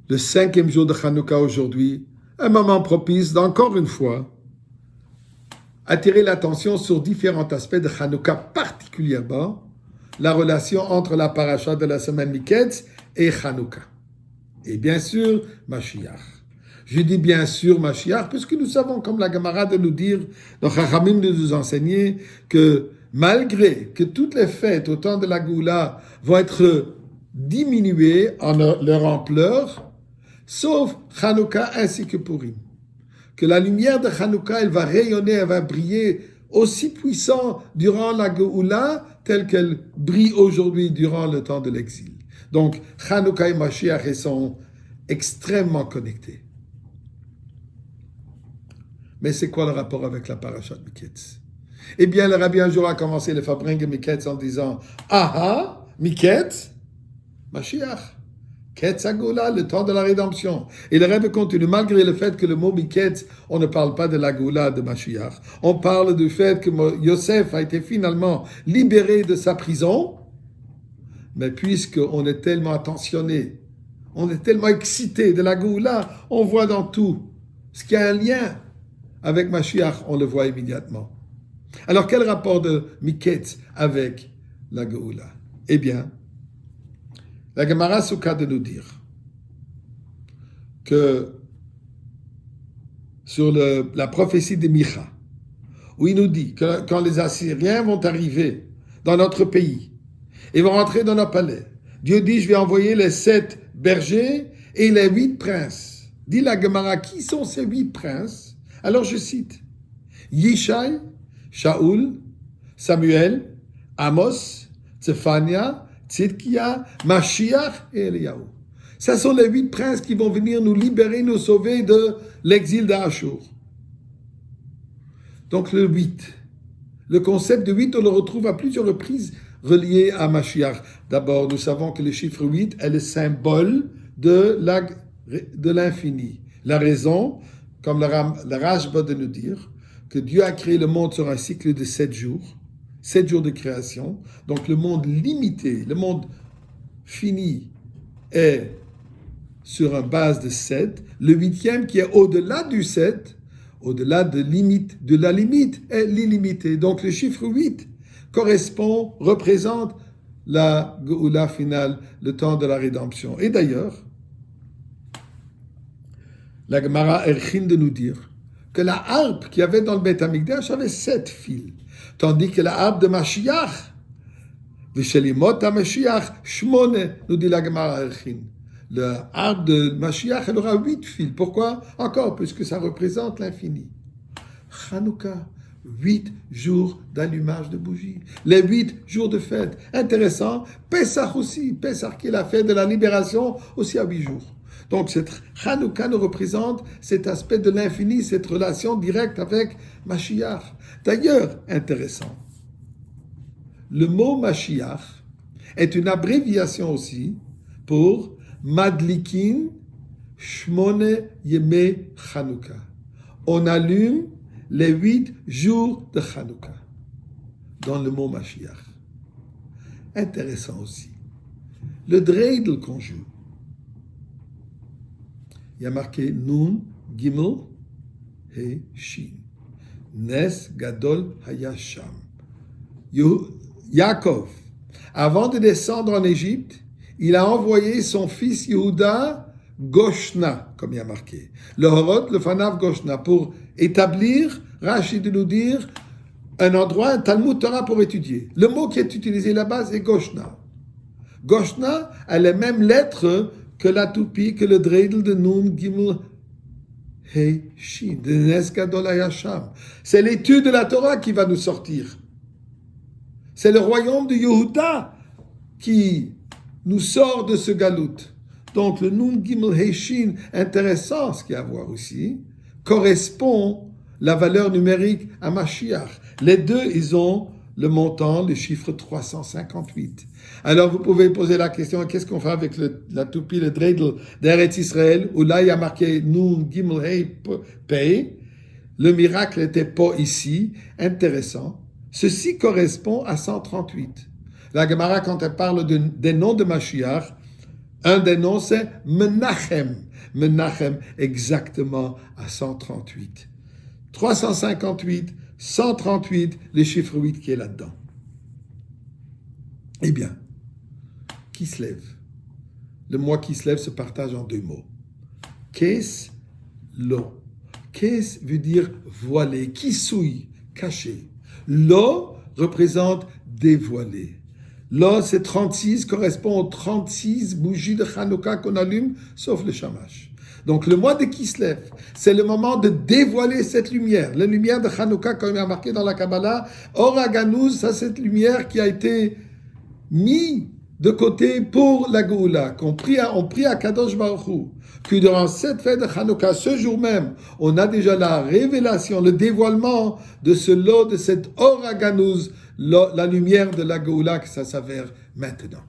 le 5e jour de Hanouka aujourd'hui, un moment propice d'encore une fois attirer l'attention sur différents aspects de Hanouka, particulièrement la relation entre la paracha de la semaine Miketz et Hanouka. Et bien sûr, Mashiach. Je dis bien sûr Mashiach, puisque nous savons, comme la Gemara de nous dire, nos Chachamim de nous enseigner, que malgré que toutes les fêtes au temps de la Goula vont être diminuées en leur ampleur, sauf Hanouka ainsi que Purim. Que la lumière de Hanouka, elle va rayonner, elle va briller aussi puissant durant la Géoula, telle qu'elle brille aujourd'hui durant le temps de l'exil. Donc, Hanouka et Mashiach, ils sont extrêmement connectés. Mais c'est quoi le rapport avec la paracha de Miketz? Eh bien, le rabbi un jour a commencé le Fabring Miketz en disant « Ah, Miketz, Mashiach. Ketz Hagoula, le temps de la rédemption. » Et le Rebbe continue, malgré le fait que le mot Miketz, on ne parle pas de la Goula de Mashiach. On parle du fait que Yosef a été finalement libéré de sa prison. Mais puisqu'on est tellement attentionné, on est tellement excité de la Goula, on voit dans tout ce qui a un lien avec Mashiach, on le voit immédiatement. Alors, quel rapport de Miketz avec la Géoula? Eh bien, la Gemara Souka de nous dire que sur la prophétie de Micha, où il nous dit que quand les Assyriens vont arriver dans notre pays et vont rentrer dans nos palais, Dieu dit, je vais envoyer les 7 bergers et les 8 princes. Dit la Gemara, qui sont ces 8 princes? Alors je cite, Yishai, Shaoul, Samuel, Amos, Tsephania, Tzidkia, Mashiach et Eliyahu. Ce sont les 8 princes qui vont venir nous libérer, nous sauver de l'exil d'Achour. Donc le 8. Le concept de 8, on le retrouve à plusieurs reprises relié à Mashiach. D'abord, nous savons que le chiffre 8 est le symbole de l'infini. La raison, comme le Rashba de nous dire, que Dieu a créé le monde sur un cycle de 7 jours. 7 jours de création. Donc le monde limité, le monde fini est sur une base de 7. Le 8e qui est au-delà du 7, au-delà de la limite est l'illimité. Donc le chiffre 8 représente la Géoula finale, le temps de la rédemption. Et d'ailleurs, la Gemara Erchin de nous dire que la harpe qu'il y avait dans le Beth Amikdash avait 7 fils. Tandis que la harpe de Mashiach, Vishelimot HaMashiach, Shmone, nous dit la Gemara Erchin. La harpe de Mashiach, elle aura 8 fils. Pourquoi? Encore, puisque ça représente l'infini. Hanouka, 8 jours d'allumage de bougies. Les 8 jours de fête. Intéressant. Pessah aussi. Pessah qui est la fête de la libération, aussi à 8 jours. Donc, cette Hanouka nous représente cet aspect de l'infini, cette relation directe avec Mashiach. D'ailleurs, intéressant, le mot Mashiach est une abréviation aussi pour Madlikin Shmone Yeme Hanouka. On allume les 8 jours de Hanouka dans le mot Mashiach. Intéressant aussi. Le dreidel qu'on joue, il y a marqué Nun, Gimel, He, Shin. Nes, Gadol, Hayasham. Yaakov, avant de descendre en Égypte, il a envoyé son fils Yehuda Goshna, comme il y a marqué. Le Horot, le Fanav Goshna, pour établir, Rashi de nous dire, un endroit, un Talmud Torah pour étudier. Le mot qui est utilisé là-bas, c'est Goshna. Goshna a les mêmes lettres que la toupie, que le dreidel de Nun, Gimel, Hey, Shin, de Nes Gadol Hayasham. C'est l'étude de la Torah qui va nous sortir. C'est le royaume de Yehuda qui nous sort de ce galout. Donc le Nun, Gimel, Hey, Shin, intéressant ce qu'il y a à voir aussi, correspond la valeur numérique à Mashiach. Les deux, ils ont le montant, le chiffre 358. Alors vous pouvez poser la question, qu'est-ce qu'on fait avec la toupie, le dreidel d'Eretz Israël, où là il y a marqué Nun, Gimel, Hey, Pei. Le miracle n'était pas ici. Intéressant. Ceci correspond à 138. La Gemara, quand elle parle des noms de Mashiach, Un des noms, c'est Menachem. Menachem, exactement à 138. 358, 138, le chiffre 8 qui est là-dedans. Eh bien, qui se lève? Le mois qui se lève se partage en deux mots. Kes, lo. Kes veut dire voilé, kisui, caché. Lo représente dévoilé. Là, c'est 36, correspond aux 36 bougies de Hanouka qu'on allume, sauf le shamash. Donc, le mois de Kislev, c'est le moment de dévoiler cette lumière. La lumière de Hanouka, comme il y a marqué dans la Kabbalah, Or Haganouz, ça, c'est cette lumière qui a été mise de côté pour la Géoula, on prie à Kadosh Baruch Hu, que durant cette fête de Hanouka, ce jour même, on a déjà la révélation, le dévoilement de ce lot, de cette Or Haganouz, la lumière de la Géoula, que ça s'avère maintenant.